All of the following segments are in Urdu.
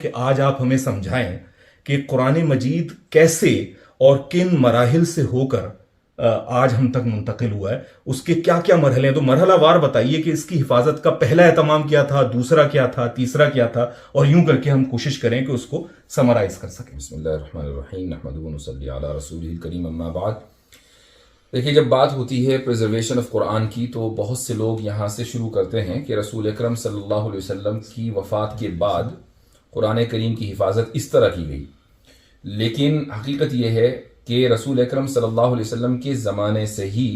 کہ آج آپ ہمیں سمجھائیں کہ قرآن مجید کیسے اور کن مراحل سے ہو کر آج ہم تک منتقل ہوا ہے، اس کے کیا کیا مرحلے ہیں، تو مرحلہ وار بتائیے کہ اس کی حفاظت کا پہلا اہتمام کیا تھا، دوسرا کیا تھا، تیسرا کیا تھا، اور یوں کر کے ہم کوشش کریں کہ اس کو سمرائز کر سکیں۔ بسم اللہ الرحمن الرحیم، نحمدہ ونصلی علی رسولہ الکریم، اما بعد۔ دیکھیے، جب بات ہوتی ہے پریزرویشن آف قرآن کی تو بہت سے لوگ یہاں سے شروع کرتے ہیں کہ رسول اکرم صلی اللہ علیہ وسلم کی وفات کے بعد قرآن کریم کی حفاظت اس طرح کی گئی، لیکن حقیقت یہ ہے کہ رسول اکرم صلی اللہ علیہ وسلم کے زمانے سے ہی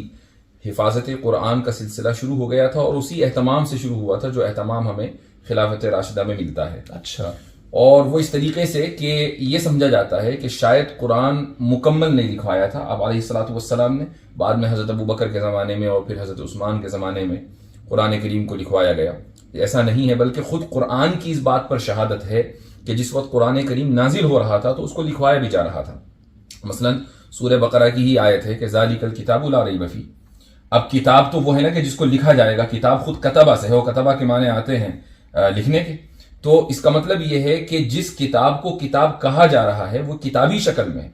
حفاظت قرآن کا سلسلہ شروع ہو گیا تھا، اور اسی اہتمام سے شروع ہوا تھا جو اہتمام ہمیں خلافت راشدہ میں ملتا ہے۔ اچھا، اور وہ اس طریقے سے کہ یہ سمجھا جاتا ہے کہ شاید قرآن مکمل نہیں لکھوایا تھا آپ علیہ الصلوۃ والسلام نے، بعد میں حضرت ابو بکر کے زمانے میں اور پھر حضرت عثمان کے زمانے میں قرآن کریم کو لکھوایا گیا۔ ایسا نہیں ہے، بلکہ خود قرآن کی اس بات پر شہادت ہے کہ جس وقت قرآن کریم نازل ہو رہا تھا تو اس کو لکھوایا بھی جا رہا تھا۔ مثلا سورہ بقرہ کی ہی آیت ہے کہ ذالک الکتاب لا ریب فیہ۔ اب کتاب تو وہ ہے نا کہ جس کو لکھا جائے گا، کتاب خود کتبہ سے ہے، اور کتبہ کے معنی آتے ہیں لکھنے کے، تو اس کا مطلب یہ ہے کہ جس کتاب کو کتاب کہا جا رہا ہے وہ کتابی شکل میں،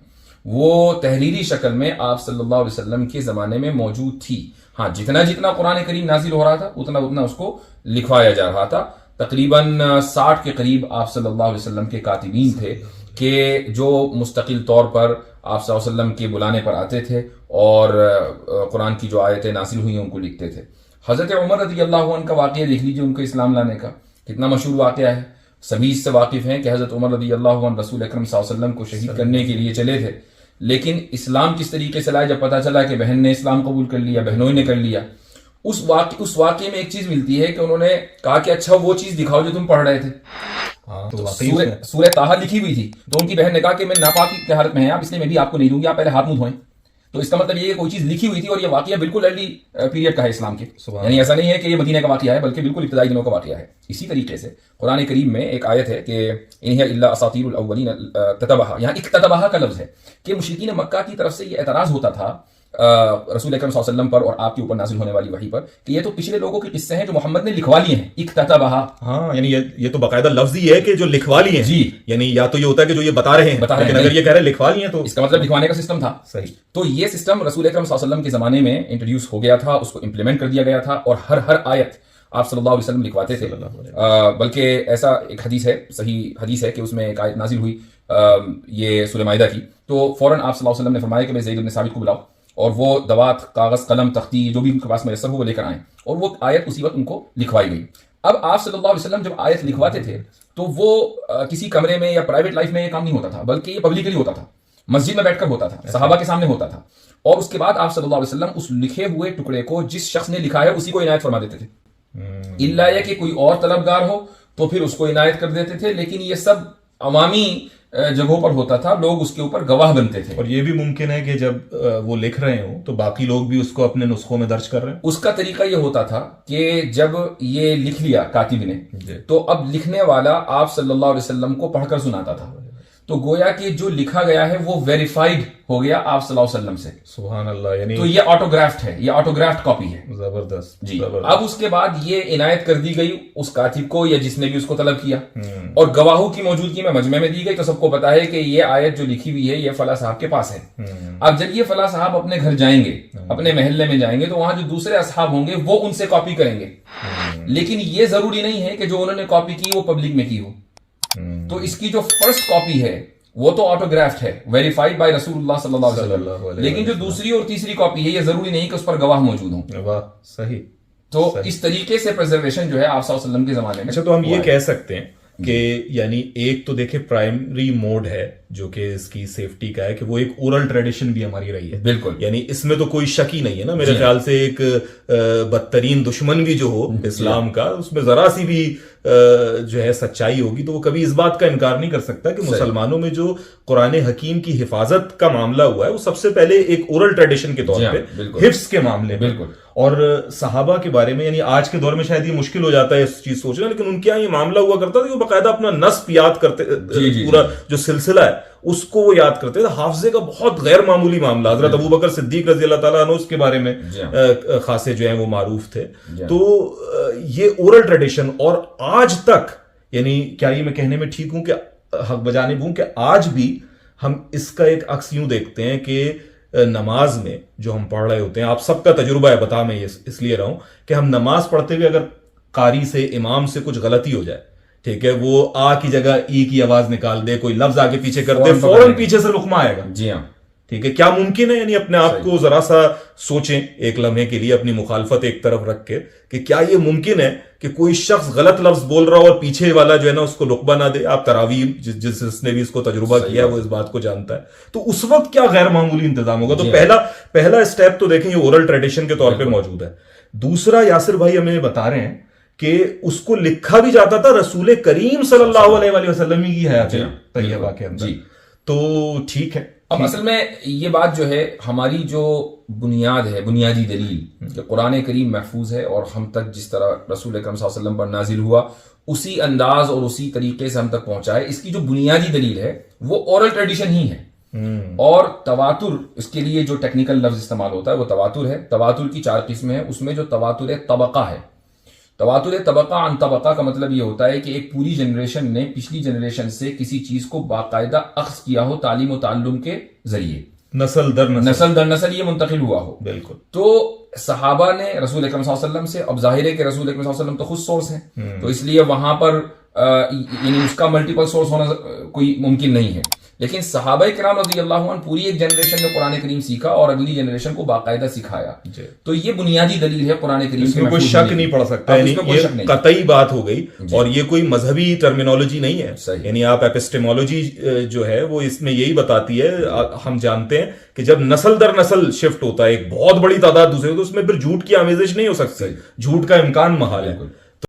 وہ تحریری شکل میں آپ صلی اللہ علیہ وسلم کے زمانے میں موجود تھی۔ ہاں، جتنا جتنا قرآن کریم نازل ہو رہا تھا اتنا اتنا اس کو لکھوایا جا رہا تھا۔ تقریباً 60 کے قریب آپ صلی اللہ علیہ وسلم کے کاتبین تھے کہ جو مستقل طور پر آپ صلی اللہ علیہ وسلم کے بلانے پر آتے تھے اور قرآن کی جو آیتیں نازل ہوئی ان کو لکھتے تھے۔ حضرت عمر رضی اللہ عنہ کا واقعہ دیکھ لیجیے، ان کو اسلام لانے کا کتنا مشہور واقعہ ہے، سبھی اس سے واقف ہیں کہ حضرت عمر رضی اللہ عنہ رسول اکرم صلی اللہ علیہ وسلم کو شہید کرنے کے لیے چلے تھے، لیکن اسلام کس طریقے سے لائے جب پتہ چلا کہ بہن نے اسلام قبول کر لیا، بہنوں نے کر لیا، اس واقعے میں ایک چیز ملتی ہے کہ انہوں نے کہا کہ اچھا وہ چیز دکھاؤ جو تم پڑھ رہے تھے۔ سورہ طٰہٰ لکھی ہوئی تھی، تو ان کی بہن نے کہا کہ میں ناپاکی کی حالت میں ہیں آپ، اس لیے میں بھی آپ کو نہیں دوں گی، آپ پہلے ہاتھ منہ دھوئیں۔ تو اس کا مطلب یہ ہے کہ کوئی چیز لکھی ہوئی تھی، اور یہ واقعہ بالکل ارلی پیریڈ کا ہے اسلام کے، یعنی ایسا نہیں ہے کہ یہ مدینہ کا واقعہ ہے، بلکہ بالکل ابتدائی دنوں کا واقعہ ہے۔ اسی طریقے سے قرآن کریم میں ایک آیت ہے کہ ان ہی الا اساطیر الاولین اکتتبھا، یہاں اکتتبھا کا لفظ ہے کہ مشرکین مکہ کی طرف سے یہ اعتراض ہوتا تھا رسول اکرم صلی اللہ علیہ وسلم پر اور آپ کے اوپر نازل ہونے والی وحی پر کہ یہ تو پچھلے لوگوں کے قصے ہیں جو محمد نے لکھوا لیے ہیں، اکتتبھا۔ ہاں، یعنی یہ تو باقاعدہ لفظ ہی ہے کہ جو لکھوا لیے ہیں، جی، یعنی یا تو یہ ہوتا ہے کہ جو یہ بتا رہے ہیں، لیکن اگر یہ کہہ رہے ہیں لکھوا لیے ہیں تو اس کا مطلب لکھوانے کا سسٹم تھا۔ صحیح۔ تو یہ سسٹم رسول اکرم صلی اللہ علیہ وسلم کے زمانے میں انٹروڈیوس ہو گیا تھا، اس کو امپلیمنٹ کر دیا گیا تھا، اور ہر آیت آپ صلی اللہ علیہ وسلم لکھواتے تھے۔ بلکہ ایسا ایک حدیث ہے، صحیح حدیث ہے، کہ اس میں ایک آیت نازل ہوئی یہ سورہ مائدہ کی، تو فوراً آپ صلی اللہ علیہ وسلم نے فرمایا کہ میں زید بن ثابت کو بلاؤ، اور وہ دوات، کاغذ، قلم، تختی جو بھی ان کے پاس میسر ہو وہ لے کر آئیں، اور وہ آیت اسی وقت ان کو لکھوائی گئی۔ اب آپ صلی اللہ علیہ وسلم جب آیت لکھواتے تھے تو وہ کسی کمرے میں یا پرائیویٹ لائف میں یہ کام نہیں ہوتا تھا، بلکہ یہ پبلکلی ہوتا تھا، مسجد میں بیٹھ کر ہوتا تھا، صحابہ کے سامنے ہوتا تھا، اور اس کے بعد آپ صلی اللہ علیہ وسلم اس لکھے ہوئے ٹکڑے کو جس شخص نے لکھا ہے اسی کو عنایت فرما دیتے تھے، الا یہ کہ کوئی اور طلبگار ہو تو پھر اس کو عنایت کر دیتے تھے، لیکن یہ سب عوامی جگہوں پر ہوتا تھا، لوگ اس کے اوپر گواہ بنتے تھے۔ اور یہ بھی ممکن ہے کہ جب وہ لکھ رہے ہوں تو باقی لوگ بھی اس کو اپنے نسخوں میں درج کر رہے ہیں۔ اس کا طریقہ یہ ہوتا تھا کہ جب یہ لکھ لیا کاتب نے، تو اب لکھنے والا آپ صلی اللہ علیہ وسلم کو پڑھ کر سناتا تھا، تو گویا کہ جو لکھا گیا ہے وہ ویریفائڈ ہو گیا آپ صلی اللہ علیہ وسلم سے۔ سبحان اللہ، یعنی تو یہ آٹوگرافٹ ہے، یہ آٹوگرافٹ کاپی ہے۔ زبردست جی، اب اس کے بعد یہ عنایت کر دی گئی اس کاتب کو یا جس نے بھی اس کو طلب کیا، اور گواہوں کی موجودگی میں مجمع میں دی گئی، تو سب کو پتا ہے کہ یہ آیت جو لکھی ہوئی ہے یہ فلاں صاحب کے پاس ہے۔ اب جب یہ فلاں صاحب اپنے گھر جائیں گے، اپنے محلے میں جائیں گے، تو وہاں جو دوسرے اصحاب ہوں گے وہ ان سے کاپی کریں گے، لیکن یہ ضروری نہیں ہے کہ جو انہوں نے کاپی کی وہ پبلک میں کی ہو۔ تو اس کی جو فرسٹ کاپی ہے وہ تو آٹوگرافٹ ہے، ویریفائڈ بائی رسول اللہ صلی اللہ علیہ وسلم، لیکن جو دوسری اور تیسری کاپی ہے یہ ضروری نہیں کہ اس پر گواہ موجود ہوں۔ واہ، صحیح۔ تو اس طریقے سے پریزرویشن جو ہے آپ صلی اللہ علیہ وسلم کے زمانے میں۔ اچھا، تو ہم یہ کہہ سکتے ہیں کہ یعنی ایک تو دیکھیں پرائمری موڈ ہے جو کہ اس کی سیفٹی کا ہے کہ وہ ایک اورل ٹریڈیشن بھی ہماری رہی ہے، بالکل، یعنی اس میں تو کوئی شک ہی نہیں ہے نا۔ میرے خیال سے ایک بدترین دشمن بھی جو ہو اسلام کا، اس میں ذرا سی بھی جو ہے سچائی ہوگی تو وہ کبھی اس بات کا انکار نہیں کر سکتا کہ مسلمانوں میں جو قرآن حکیم کی حفاظت کا معاملہ ہوا ہے وہ سب سے پہلے ایک اورل ٹریڈیشن کے طور پہ حفظ کے معاملے میں، اور صحابہ کے بارے میں، یعنی آج کے دور میں شاید یہ مشکل ہو جاتا ہے اس چیز سوچنا، لیکن ان کے یہاں یہ معاملہ ہوا کرتا تھا کہ وہ باقاعدہ اپنا نصب یاد کرتے، پورا جو سلسلہ ہے اس کو وہ یاد کرتے تھے۔ حافظے کا بہت غیر معمولی معاملہ، حضرت ابو بکر صدیق رضی اللہ تعالیٰ عنہ اس کے بارے میں خاصے جو ہیں وہ معروف تھے۔ تو یہ اورل ٹریڈیشن، اور آج تک یعنی کیا یہ میں کہنے میں ٹھیک ہوں کہ حق بجانب ہوں کہ آج بھی ہم اس کا ایک عکس یوں دیکھتے ہیں کہ نماز میں جو ہم پڑھ رہے ہوتے ہیں، آپ سب کا تجربہ ہے، بتا میں اس لیے رہا ہوں کہ ہم نماز پڑھتے ہوئے اگر قاری سے، امام سے کچھ غلطی ہو جائے، ٹھیک ہے، وہ آ کی جگہ ای کی آواز نکال دے، کوئی لفظ آگے پیچھے کر دے، فوراً پیچھے سے لقمہ آئے گا. جی ہاں، ٹھیک ہے. کیا ممکن ہے؟ یعنی اپنے آپ کو ذرا سا سوچیں ایک لمحے کے لیے، اپنی مخالفت ایک طرف رکھ کے، کہ کیا یہ ممکن ہے کہ کوئی شخص غلط لفظ بول رہا ہو اور پیچھے والا جو ہے نا اس کو لقمہ نہ دے؟ آپ تراویح جس نے بھی اس کو تجربہ کیا ہے وہ اس بات کو جانتا ہے. تو اس وقت کیا غیر معمولی انتظام ہوگا؟ تو پہلا اسٹیپ تو دیکھیں یہ اورل ٹریڈیشن کے طور پہ موجود ہے. دوسرا، یاسر بھائی ہمیں بتا رہے ہیں کہ اس کو لکھا بھی جاتا تھا رسول کریم صلی اللہ علیہ وآلہ وسلم کی حیات طیبہ کے اندر. تو ٹھیک ہے. اب اصل میں یہ بات جو ہے، ہماری جو بنیاد ہے، بنیادی دلیل کہ قرآن کریم محفوظ ہے اور ہم تک جس طرح رسول اکرم صلی اللہ علیہ وسلم پر نازل ہوا اسی انداز اور اسی طریقے سے ہم تک پہنچا ہے، اس کی جو بنیادی دلیل ہے وہ اورل ٹریڈیشن ہی ہے. اور تواتر، اس کے لیے جو ٹیکنیکل لفظ استعمال ہوتا ہے وہ تواتر ہے. تواتر کی 4 قسمیں ہیں، اس میں جو تواتر طبقہ ہے، تواتر طبقہ عن طبقہ کا مطلب یہ ہوتا ہے کہ ایک پوری جنریشن نے پچھلی جنریشن سے کسی چیز کو باقاعدہ اخذ کیا ہو تعلیم و تعلم کے ذریعے، نسل در نسل یہ منتقل ہوا ہو. بالکل. تو صحابہ نے رسول اکرم صلی اللہ علیہ وسلم سے، اب ظاہر ہے کہ رسول اکرم صلی اللہ علیہ وسلم تو خود سورس ہیں، تو اس لیے وہاں پر یعنی اس کا ملٹیپل سورس ہونا کوئی ممکن نہیں ہے. لیکن صحابہ کرام رضی اللہ عنہ پوری ایک جنریشن نے قرآن کریم سیکھا اور اگلی جنریشن کو باقاعدہ سکھایا. تو یہ بنیادی دلیل ہے قرآن کریم اس میں کوئی شک نہیں پڑ سکتا، یعنی یہ قطعی بات ہو گئی. اور یہ کوئی مذہبی ٹرمینالوجی نہیں ہے. یعنی آپ ایپسٹیمولوجی جو ہے وہ اس میں یہی بتاتی ہے، ہم جانتے ہیں کہ جب نسل در نسل شفٹ ہوتا ہے ایک بہت بڑی تعداد دوسرے، تو اس میں پھر جھوٹ کی آمیزش نہیں ہو سکتی، جھوٹ کا امکان محال ہے.